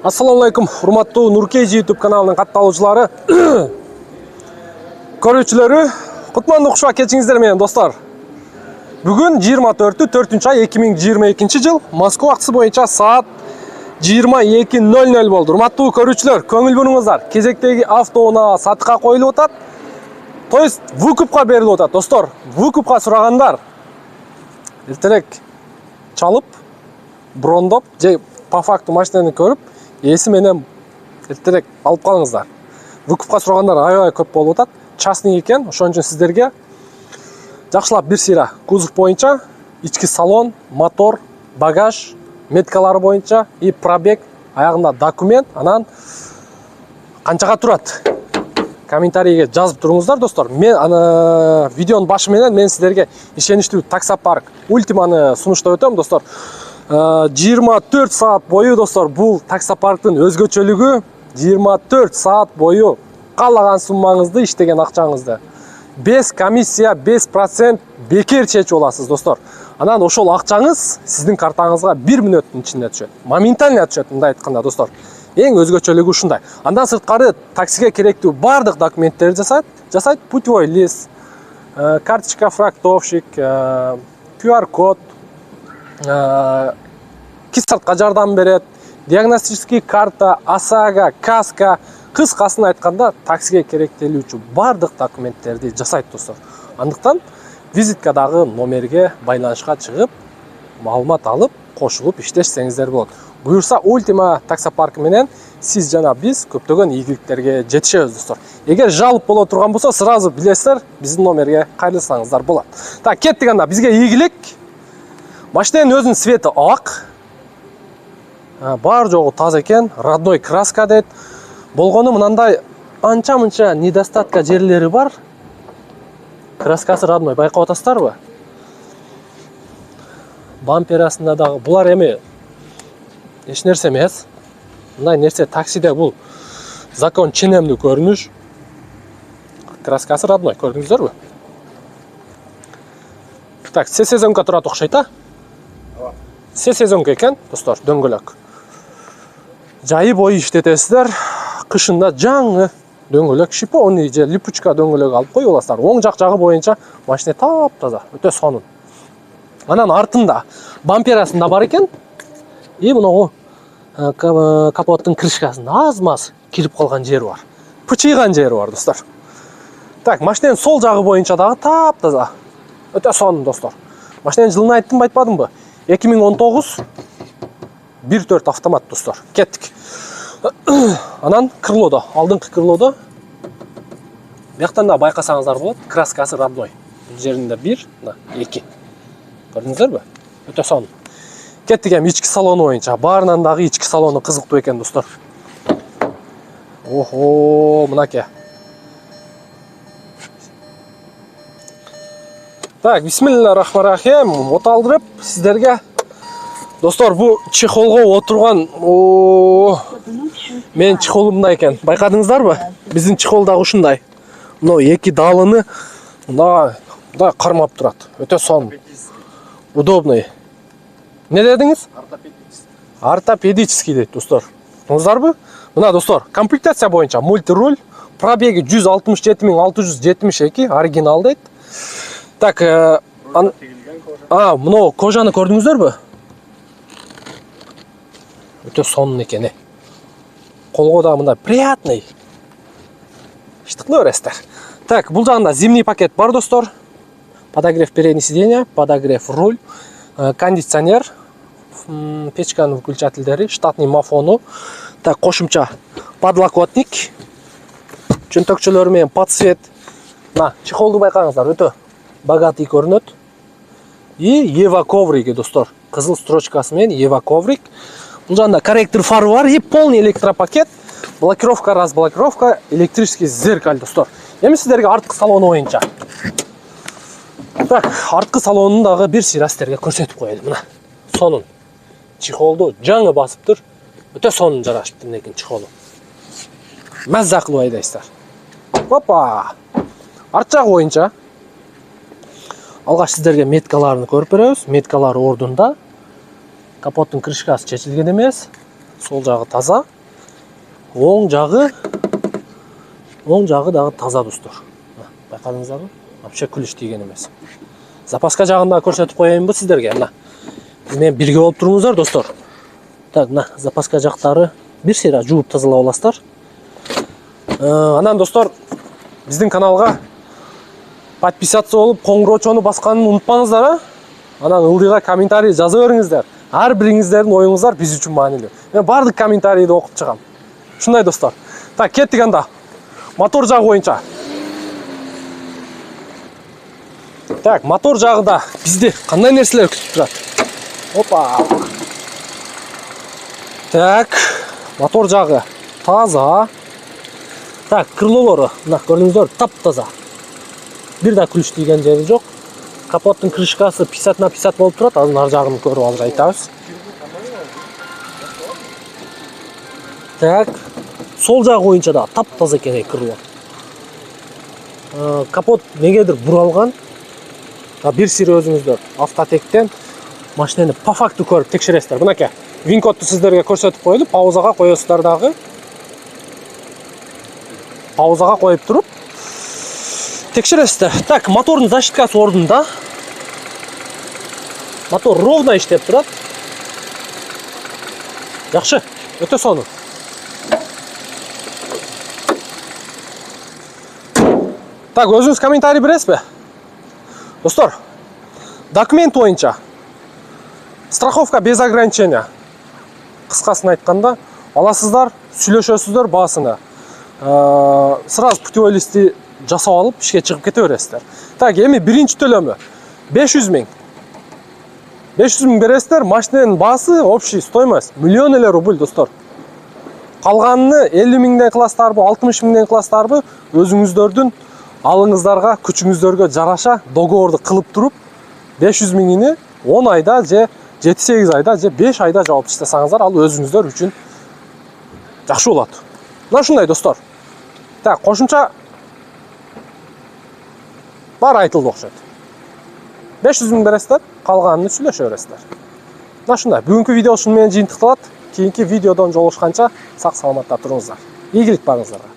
Ассаламу алейкум, урматтуу Нуркейжи YouTube каналынын катталуучулары, көрүүчүлөрү, кутмандуу куш кетиңиздер менен достор. Бүгүн 24-4-ай 2022 жыл Москва убактысы боюнча саат 22:00 болду. Урматтуу көрүүчүлөр, көңүл буруңуздар. Кезектеги автоунаа сатыкка коюлуп атат. То есть выкупка берилип атат, достор. Выкупка сурагандар эртерээк чалып, брондоп, же по факту машинаны көрүп, эси менен эртерээк алып калыңыздар. Выкупка сурагандар аябай көп болуп атат. Частный экен, ошон үчүн сиздерге жакшылап бир сыйра кузов боюнча, ички салон, мотор, багаж, меткалары боюнча и пробег, аягында документ, анан канчага турат? Комментарийге жазып туруңуздар, достор. Мен видеонун башы менен мен сиздерге ишеничтүү таксопарк Ультиманы сунуштап өтөм, достор. 24 саат бою, достор, бул таксопарктын өзгөчөлүгү 24 саат бою каалаган суммаңызды, иштеген акчаңызды без комиссия, 5% бекер чечип аласыз, достор. Анан ошол акчаңыз сиздин картаңызга 1 мүнөттүн ичинде түшөт. Моментально түшөт, мындай айтканда, достор. Эң өзгөчөлүгү ушундай. Андан сырткары таксиге керектүү бардык документтерди жасайт. Путевой лист, карточка фрактовщик, QR код, кисартка жардам берет, диагностический карта, ОСАГО, каска. Кыскасын айтканда, таксиге керектелүүчү бардык документтерди жасайт, достор. Андыктан визиткадагы номерге байланышка чыгып, маалымат алып, кошулуп иштешсеңиздер болот. Буюрса, Ультима таксопаркы менен сиз жана биз көптөгөн ийгиликтерге жетишебиз, достор. Эгер жалып боло турган болсо, сразу билесиздер, биздин номерге кайрылсаңыздар болот. Так, кеттик анда, бизге ийгилик. Машинанын өзүнүн цвети ак. Бар жогу таза экен, родной краска дейт. Болгону мынандай анча-мынча недостатка жерлери бар. Краскасы родной, байкап атасыздарбы? Бамперасында дагы булар эми эч нерсе эмес. Мындай нерсе таксиде бул закон ченемдүү көрүнүш. Краскасы родной, көрдүңүздөрбү? Так, сезонка турат окшойт, а? Сезонка экен, достор, дөңгөлөк. Жайы бою иштетесиздер. Кышында жаңы дөңгөлөк шиповный же липучка дөңгөлөк алып коюп аласыздар. Оң жагы боюнча машина таптаза, өтө сонун. Анан артында бамперасында бар экен. И мынау капоттун крышкасында аз-маз кирип калган жери бар. Пычыйган жери бар, достор. Так, машинанын сол жагы боюнча дагы таптаза, өтө сонун, достор. Машинанын жылын айттым, айтпадымбы? 2019 1.4 автомат, достор. Кеттик. Анан крылодо, алдыңкы крылодо бияктан да байкасаңыздар болот, краскасы родной. Бул жеринде 1, 2. Көрдүңүздөрбү? Өтө сонун. Кеттик эми ички салону боюнча. Баарынан дагы ички салону кызыктуу экен, достор. Охо, мынакей. Так, бисмиллахир-рахманир-рахим. Оталдырып сиздерге, достор, бу чехолго отурган, мен чехолум мындай экен. Байкадыңыздарбы? Биздин чехол дагы ушундай. Мына эки далыны мындай кармап турат. Өтө сонун. Удобный. Не дедиңиз? Ортопедический дейт, достор. Туңуздарбы? Мына, достор, комплектация боюнча мультируль, пробеги 167.672, оригинал дейт. Так, мына кожаны көрдүңүздөрбү? Өтө сонун экен. Колго да мындай приятный. Штыклы өрөстөр. Так, бул жагында зимний пакет бар, достор. Подогрев переднего сиденья, подогрев руль, кондиционер, печканын выключательдери, штатный мафону. Так, кошумча подлокотник, чөнтөкчөлөр менен подсвет. На, чехолду байкаңыздар, өтө богатый көрүнөт. И Ева ковриги, достор. Кызыл строчкасы менен Ева коврик. Бул жагында корректор фары бар и полный электропакет. Блокировка, разблокировка, электрический зеркаль, достор. Эми сиздерге арткы салону боюнча. Так, арткы салонун дагы бир сыйра сиздерге көрсөтүп коелу. Мына, сонун. Чехолду жаңы басыптыр. Өтө сонун жарашыптыр экен чехолу. Маза кылып айдайсыздар. Опа! Арт жагы боюнча алгач сиздерге меткаларын көрүп беребиз. Меткалары ордунда. Капоттун крышкасы чечилген эмес. Сол жагы таза. Оң жағы дағы таза достор. Байқадыңыздар ма? Вообще күліш тиген емес. Запаска жағында көрсетіп қояйын бұл сіздерге. Бізмен бірге болып тұрыңыздар достор. Так, запаска жақтары бір сыйра жуып тазалап аласыздар. Анан достор, біздің каналға подписаться болып, қоңыраучаны басқанын ұмытпаңыздар. Анан ылдыйға комментарий жаза беріңіздер. Ар бириңиздердин оюңуздар биз үчүн маанилүү. Мен бардык комментарийди окуп чыгам. Ушундай достор. Так, кеттик анда. Мотор жагы боюнча. Так, мотор жагында бизди кандай нерселер күтүп турат? Опа. Так, мотор жагы таза. Так, крылолору, мына көрдүңүздөр, таптаза. Бир да күлүш тийген жери жок. Капоттун крышкасы 50/50 болуп турат. Анын ар жагын көрүп алып айтабыз. Так, сол жагы боюнча да таптаза экен крыло. Капот негедир буралган. Бир сири өзүңүздөр автотектен машинаны по факту көрүп текшересиздер. Мынакей вин-кодду сиздерге көрсөтүп коелу, паузага коесуздар дагы. Паузага коюп туруп текшересиздер. Так, мотордун защиткасы ордунда. Мотор ровно иштеп турат. Жакшы, өтө сонун. Так, өзүңүз комментарий бересизби? Достор, документ боюнча страховка без ограничения. Кыскасын айтканда, аласыздар, сүйлөшөсүздөр баасына. Сразу путевой листти жасап алып, ишке чыгып кете бересиздер. Так, эми биринчи төлөмү 500 000. 500 000 бересиздер, машинанын баасы общий стоимость миллион эле рубль, достор. Калганын 50 000ден кыласыздарбы, 60 000ден кыласыздарбы, өзүңүздөрдүн алыңыздарга, күчүңүздөргө жараша договорду кылып туруп, 500 000-ини 10 айда же 7-8 айда же 5 айда жаап иштесаңыздар, ал өзүңүздөр үчүн жакшы болот. Мына ушундай достор. Так, кошумча бар айтылды окшойт. 500 000 бересиздер, калганын сүйлөшө бересиздер. Мына ушундай. Бүгүнкү видео ушуну менен жыйынтыкталат. Кийинки видеодон жолугушканча сак саламатта туруңуздар. Ийгилик барыңыздарга.